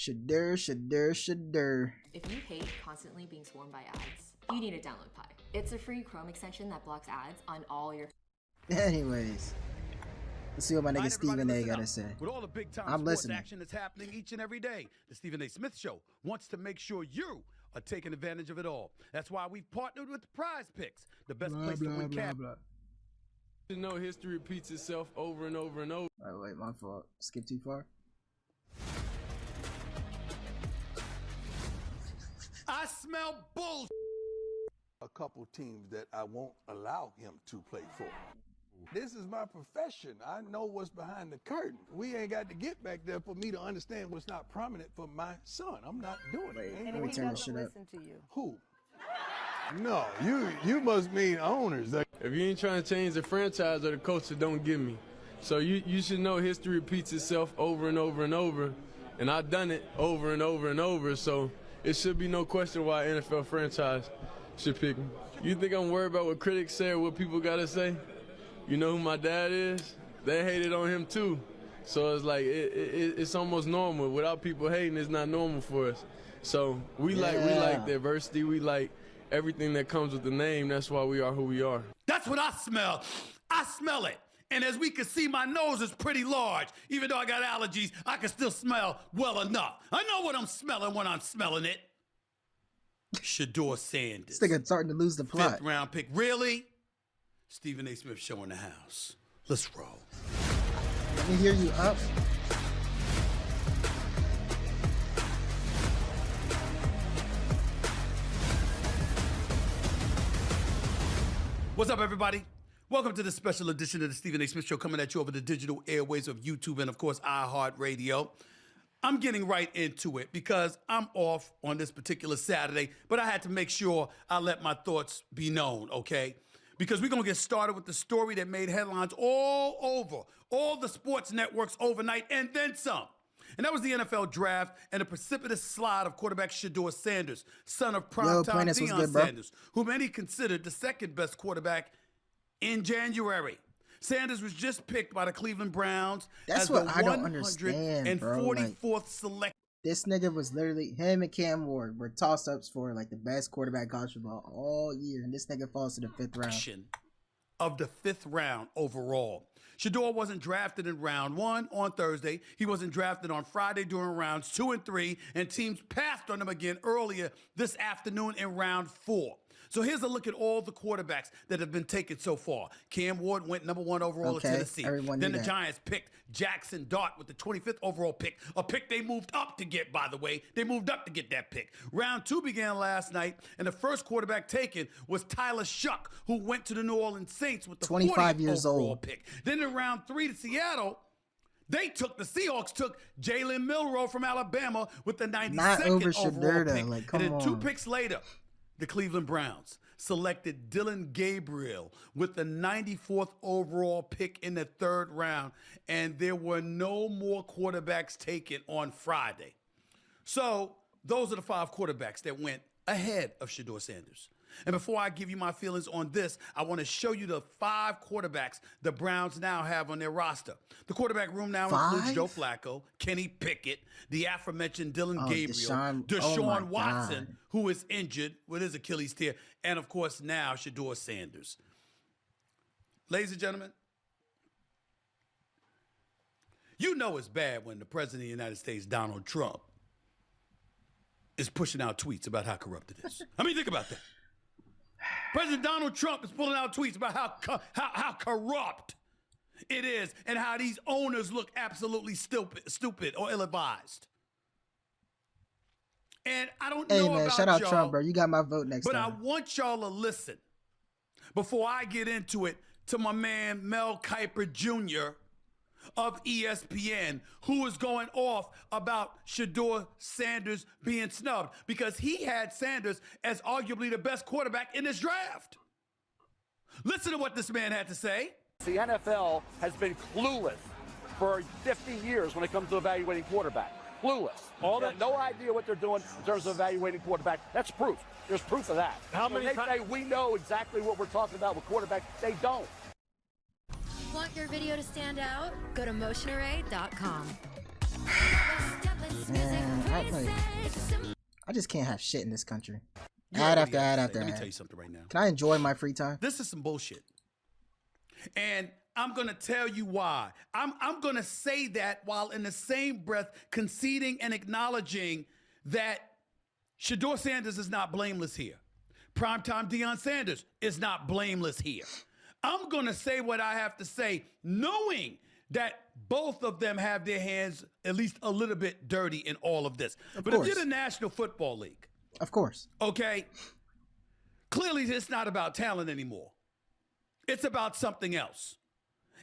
Shedeur. If you hate constantly being swarmed by ads, you need to download Pi. It's a free Chrome extension that blocks ads on all your... Anyways, let's see what my nigga Stephen A gotta say. With all the big time I'm sports listening. action that's happening each and every day, the Stephen A. Smith Show wants to make sure you are taking advantage of it all. That's why we've partnered with Prize Picks, the best place to win cash. You know, history repeats itself over and over and over. Oh, wait, my fault. Skip too far. I smell bull. A couple teams that I won't allow him to play for. This is my profession. I know what's behind the curtain. We ain't got to get back there for me to understand what's not prominent for my son. I'm not doing it. Let me turn this shit up. Listen to you. Who? No, you must mean owners. If you ain't trying to change the franchise or the culture, don't get me. So you should know history repeats itself over and over and over. And I've done it over and over and over. So it should be no question why an NFL franchise should pick me. You think I'm worried about what critics say or what people got to say? You know who my dad is? They hated on him too. So it's like, it's almost normal. Without people hating, it's not normal for us. So we like diversity. We like everything that comes with the name. That's why we are who we are. That's what I smell. I smell it. And as we can see, my nose is pretty large. Even though I got allergies, I can still smell well enough. I know what I'm smelling when I'm smelling it. Shedeur Sanders. This nigga starting to lose the plot. 5th round pick. Really? Stephen A. Smith Show in the house. Let's roll. Let me hear you up. What's up, everybody? Welcome to this special edition of the Stephen A. Smith Show, coming at you over the digital airways of YouTube and, of course, iHeartRadio. I'm getting right into it because I'm off on this particular Saturday, but I had to make sure I let my thoughts be known, okay? Because we're going to get started with the story that made headlines all over, all the sports networks overnight, and then some. And that was the NFL draft and the precipitous slide of quarterback Shedeur Sanders, son of primetime Deion Sanders, who many considered the second best quarterback in January. Sanders was just picked by the Cleveland Browns as the 144th select. This nigga was literally, him and Cam Ward were toss-ups for like the best quarterback college football all year, and this nigga falls to the 5th round. Of the 5th round overall. Shedeur wasn't drafted in round 1 on Thursday. He wasn't drafted on Friday during rounds 2 and 3, and teams passed on him again earlier this afternoon in round 4. So here's a look at all the quarterbacks that have been taken so far. Cam Ward went number 1 overall to Tennessee. Then the Giants picked Jackson Dart with the 25th overall pick, a pick they moved up to get, by the way. They moved up to get that pick. Round 2 began last night, and the first quarterback taken was Tyler Shuck, who went to the New Orleans Saints with the 25 years overall old pick. Then in round 3 to Seattle, the Seahawks took Jalen Milroe from Alabama with the 92nd overall pick. Like, and then 2 picks later, the Cleveland Browns selected Dylan Gabriel with the 94th overall pick in the 3rd round, and there were no more quarterbacks taken on Friday. So those are the 5 quarterbacks that went ahead of Shedeur Sanders. And before I give you my feelings on this, I want to show you the 5 quarterbacks the Browns now have on their roster. The quarterback room now includes Joe Flacco, Kenny Pickett, the aforementioned Dylan Gabriel, Deshaun Watson, who is injured with his Achilles tear, and of course now Shedeur Sanders. Ladies and gentlemen, you know it's bad when the President of the United States, Donald Trump, is pushing out tweets about how corrupt it is. I mean, think about that. President Donald Trump is pulling out tweets about how corrupt it is and how these owners look absolutely stupid or ill-advised. And I don't know about y'all. Hey, man, shout out Trump, bro. You got my vote next time. But I want y'all to listen, before I get into it, to my man Mel Kiper Jr. of ESPN, who is going off about Shedeur Sanders being snubbed because he had Sanders as arguably the best quarterback in this draft. Listen to what this man had to say. The NFL has been clueless for 50 years when it comes to evaluating quarterback. Clueless. No idea what they're doing in terms of evaluating quarterback. That's proof. There's proof of that. They say we know exactly what we're talking about with quarterback. They don't. Want your video to stand out? Go to motionarray.com. Man, I just can't have shit in this country. You Ad already after have ad to after say. Let me ad. tell you something right now. Can I enjoy my free time? This is some bullshit. And I'm going to tell you why. I'm going to say that while in the same breath conceding and acknowledging that Shedeur Sanders is not blameless here. Primetime Deion Sanders is not blameless here. I'm going to say what I have to say, knowing that both of them have their hands at least a little bit dirty in all of this. But if you're the National Football League, of course, okay, clearly it's not about talent anymore. It's about something else.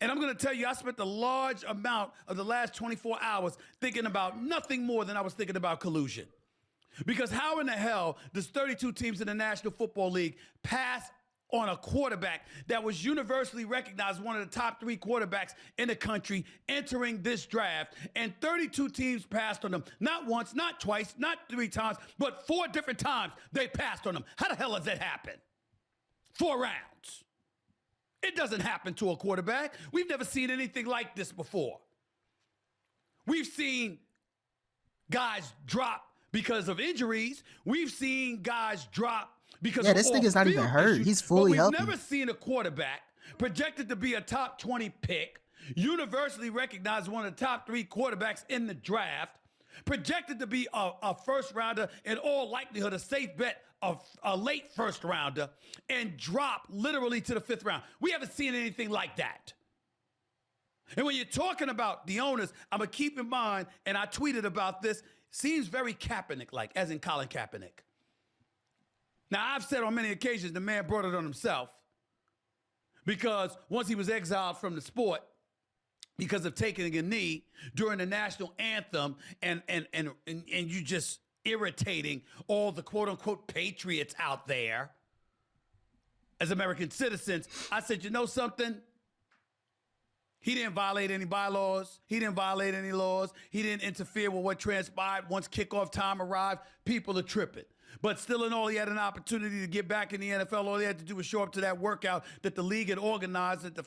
And I'm going to tell you, I spent a large amount of the last 24 hours thinking about nothing more than I was thinking about collusion. Because how in the hell does 32 teams in the National Football League pass on a quarterback that was universally recognized one of the top 3 quarterbacks in the country entering this draft, and 32 teams passed on him? Not once, not twice, not 3 times, but 4 different times they passed on him. How the hell does that happen? 4 rounds. It doesn't happen to a quarterback. We've never seen anything like this before. We've seen guys drop because of injuries. We've seen guys drop because of this nigga's not even hurt. issues, He's fully healthy. We've never seen a quarterback projected to be a top 20 pick, universally recognized one of the top 3 quarterbacks in the draft, projected to be a first rounder, in all likelihood a safe bet of a late first rounder, and drop literally to the 5th round. We haven't seen anything like that. And when you're talking about the owners, I'm going to keep in mind, and I tweeted about this, seems very Kaepernick-like, as in Colin Kaepernick. Now, I've said on many occasions the man brought it on himself, because once he was exiled from the sport because of taking a knee during the national anthem and you just irritating all the quote-unquote patriots out there as American citizens, I said, you know something? He didn't violate any bylaws. He didn't violate any laws. He didn't interfere with what transpired once kickoff time arrived. People are tripping. But still in all, he had an opportunity to get back in the NFL. All he had to do was show up to that workout that the league had organized at the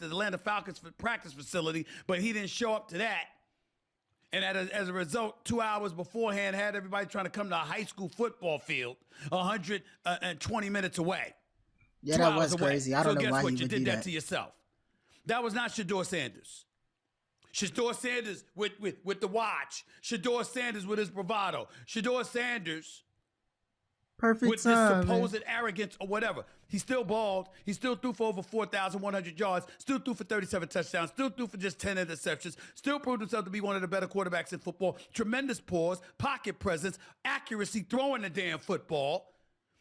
Atlanta Falcons practice facility, but he didn't show up to that. And as a result, 2 hours beforehand, had everybody trying to come to a high school football field 120 minutes away. Yeah, that was crazy. I don't know why he would do that. So guess what? You did that to yourself. That was not Shedeur Sanders. Shedeur Sanders with the watch. Shedeur Sanders with his bravado. Shedeur Sanders perfect with time, this supposed arrogance or whatever. He's still bald. He still threw for over 4,100 yards. Still threw for 37 touchdowns. Still threw for just 10 interceptions. Still proved himself to be one of the better quarterbacks in football. Tremendous pause, pocket presence, accuracy, throwing the damn football.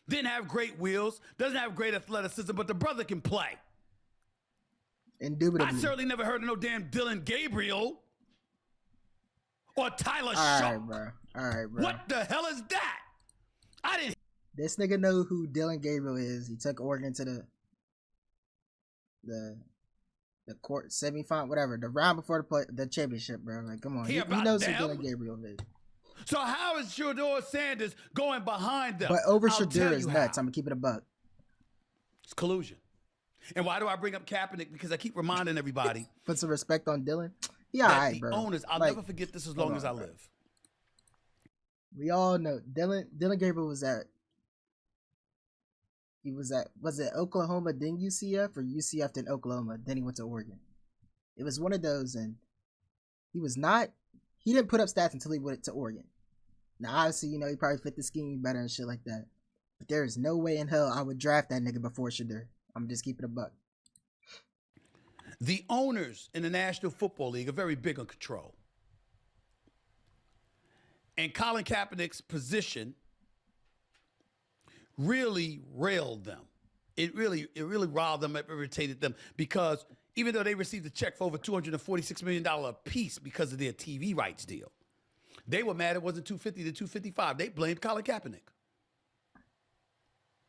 Didn't have great wheels. Doesn't have great athleticism, but the brother can play. Indubitably. I certainly never heard of no damn Dylan Gabriel or Tyler All Shaw. right, bro. What the hell is that? I didn't. This nigga know who Dylan Gabriel is. He took Oregon to the court semifinal, whatever, the round before the championship, bro. Like, come on, he knows who Dylan Gabriel is. So how is Shedeur Sanders going behind them? But over Shedeur is nuts. I'm gonna keep it a buck. It's collusion. And why do I bring up Kaepernick? Because I keep reminding everybody. Put some respect on Dylan. Yeah, all right, the bro. Owners, I'll never forget this as long as I live. We all know Dylan Gabriel was at was it Oklahoma, then UCF, or UCF then Oklahoma, then he went to Oregon. It was one of those, and he didn't put up stats until he went to Oregon. Now obviously, he probably fit the scheme better and shit like that. But there is no way in hell I would draft that nigga before Shedeur. I'm just keeping a buck. The owners in the National Football League are very big on control. And Colin Kaepernick's position really railed them. It really riled them, it irritated them, because even though they received a check for over $246 million a piece because of their TV rights deal, they were mad it wasn't $250 to $255. They blamed Colin Kaepernick.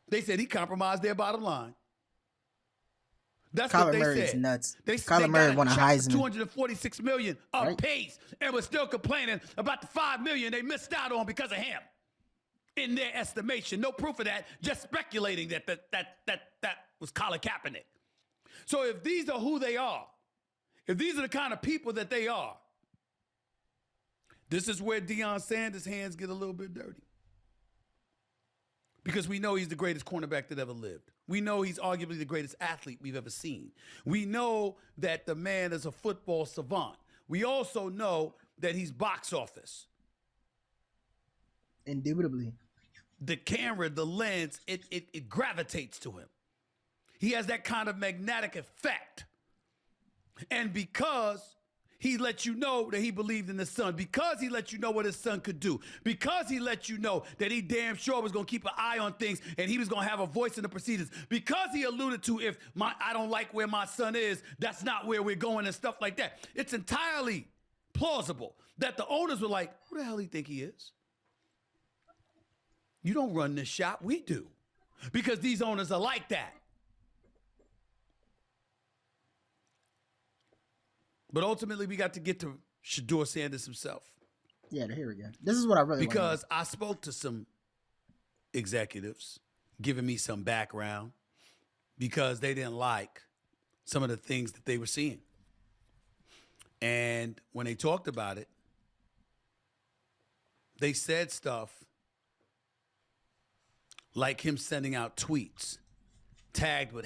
They said he compromised their bottom line. That's Kyler what they Murray said. Is nuts. Kyler Murray won a Heisman. $246 million a piece, and was still complaining about the $5 million they missed out on because of him. In their estimation, no proof of that, just speculating that was Colin Kaepernick. So if these are who they are, if these are the kind of people that they are, This is where Deion Sanders' hands get a little bit dirty. Because we know he's the greatest cornerback that ever lived. We know he's arguably the greatest athlete we've ever seen. We know that the man is a football savant. We also know that he's box office. Indubitably. The camera, the lens, it gravitates to him. He has that kind of magnetic effect. And because he let you know that he believed in his son, because he let you know what his son could do, because he let you know that he damn sure was going to keep an eye on things and he was going to have a voice in the proceedings, because he alluded to, if I don't like where my son is, that's not where we're going and stuff like that. It's entirely plausible that the owners were like, who the hell do you think he is? You don't run this shop, we do. Because these owners are like that. But ultimately, we got to get to Shedeur Sanders himself. Yeah, here we go. This is what I really Because I spoke to some executives, giving me some background, because they didn't like some of the things that they were seeing. And when they talked about it, they said stuff like him sending out tweets tagged with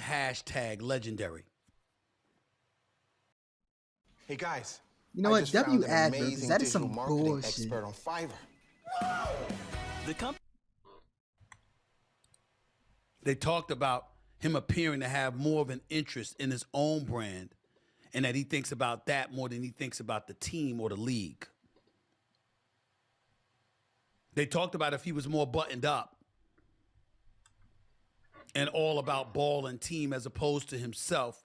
#legendary. Hey guys, You know I what? just found an Ad, bro, 'cause amazing that is digital some marketing bullshit. expert on Fiverr. They talked about him appearing to have more of an interest in his own brand, and that he thinks about that more than he thinks about the team or the league. They talked about if he was more buttoned up and all about ball and team as opposed to himself,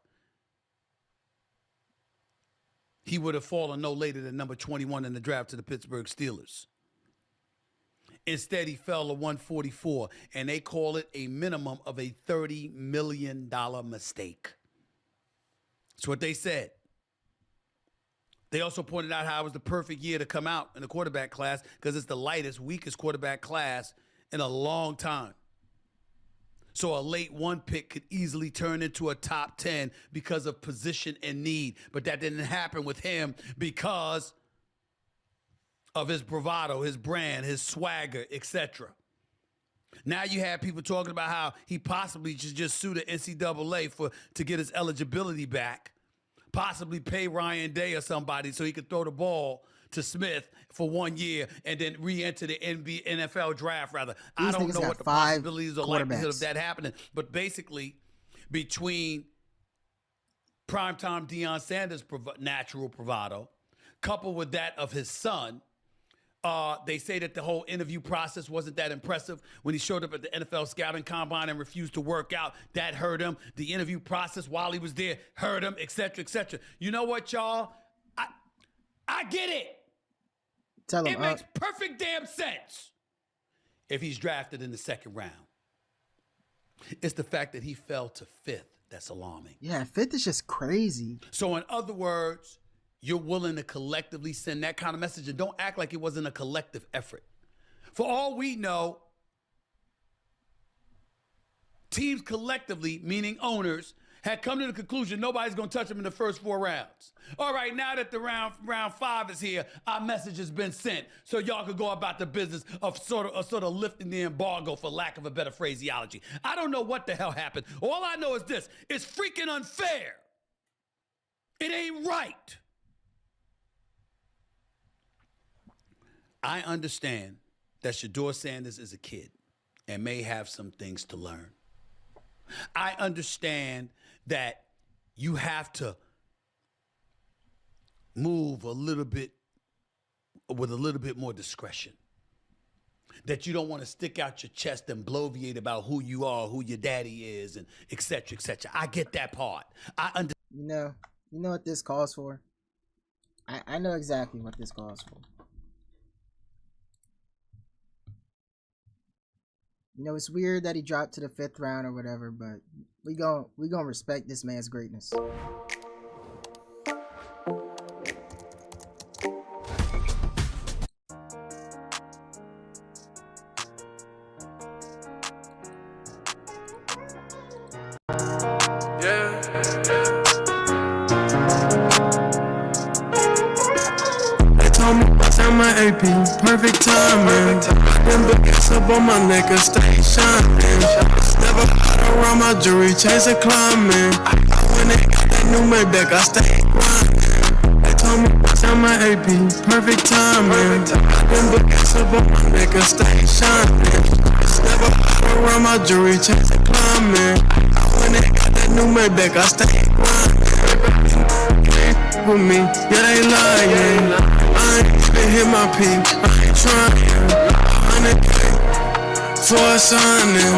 he would have fallen no later than number 21 in the draft to the Pittsburgh Steelers. Instead, he fell to 144, and they call it a minimum of a $30 million mistake. That's what they said. They also pointed out how it was the perfect year to come out in the quarterback class because it's the lightest, weakest quarterback class in a long time. So a late 1 pick could easily turn into a top 10 because of position and need. But that didn't happen with him because of his bravado, his brand, his swagger, etc. Now you have people talking about how he possibly should just sue the NCAA to get his eligibility back, possibly pay Ryan Day or somebody so he could throw the ball to Smith for 1 year and then re-enter the NFL draft, rather. I don't know what the possibilities or likelihood of that happening. But basically, between primetime Deion Sanders' natural bravado, coupled with that of his son, they say that the whole interview process wasn't that impressive. When he showed up at the NFL scouting combine and refused to work out, that hurt him. The interview process while he was there hurt him, etc., etc. You know what, y'all? I get it. Tell him, it makes perfect damn sense if he's drafted in the second round. It's the fact that he fell to 5th that's alarming. Yeah, 5th is just crazy. So in other words, you're willing to collectively send that kind of message, and don't act like it wasn't a collective effort. For all we know, teams collectively, meaning owners, had come to the conclusion nobody's going to touch him in the first 4 rounds. All right, now that the round 5 is here, our message has been sent, so y'all could go about the business of sort of lifting the embargo, for lack of a better phraseology. I don't know what the hell happened. All I know is this: it's freaking unfair. It ain't right. I understand that Shedeur Sanders is a kid and may have some things to learn. I understand that you have to move a little bit with a little bit more discretion. That you don't want to stick out your chest and bloviate about who you are, who your daddy is, and et cetera, et cetera. I get that part. You know what this calls for? I know exactly what this calls for. You know, it's weird that he dropped to the 5th round or whatever, but we gonna respect this man's greatness. They told me one time my AP, perfect timing. Them buckets up on my neck and stay shining. Never hide around my jewelry, chase a climbing. When they got that new Maybach, I stay grinding. They told me down my AP, perfect timing. Them buckets up on my neck and stay shining. Never hide around my jewelry, chase a climbing. When they got that new Maybach, I stay grinding. With me, yeah they lying. I ain't even hit my peak, I ain't trying. 100K for a signing.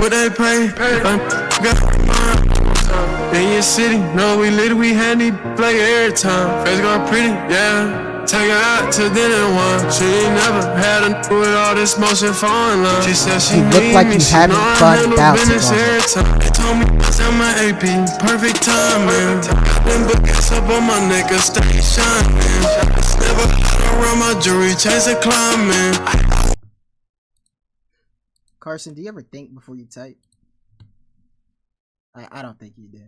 What they pay? Got mine. In your city, no we lit, we handy, play every time. Face gone pretty, yeah. Take her out to dinner one. She ain't never had a with all this motion falling love. She said she look like you having fun bouncing on her. They told me I on my AP, perfect timing. Them buckets up on my neck and stay shining. Never around my jewelry, chase a climbing. Carson, do you ever think before you type? I don't think you do.